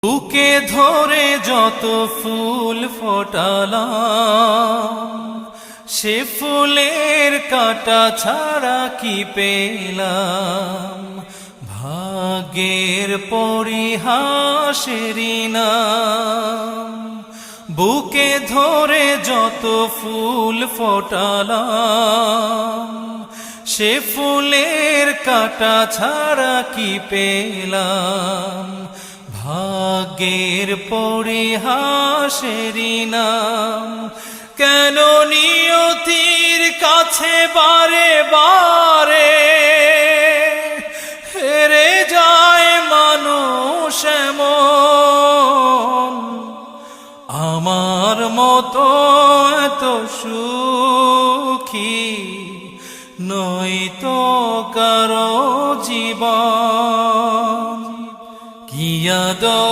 বুকে ধরে যত ফুল ফোটালাম, সে ফুলের কাঁটা ছাড়া কি পেলাম। ভাগ্যের পরিহাসেরই নাম। বুকে ধরে যত ফুল ফোটালাম, সে ফুলের কাঁটা ছাড়া কি পেলাম। ভাগ্যের পরিহাসেরই নাম। কেন নিয়তির কাছে বারে বারে হেরে যায় মানুষ এমন। আমার মতো এত সুখী নয়তো কারো জীবন। কি আদর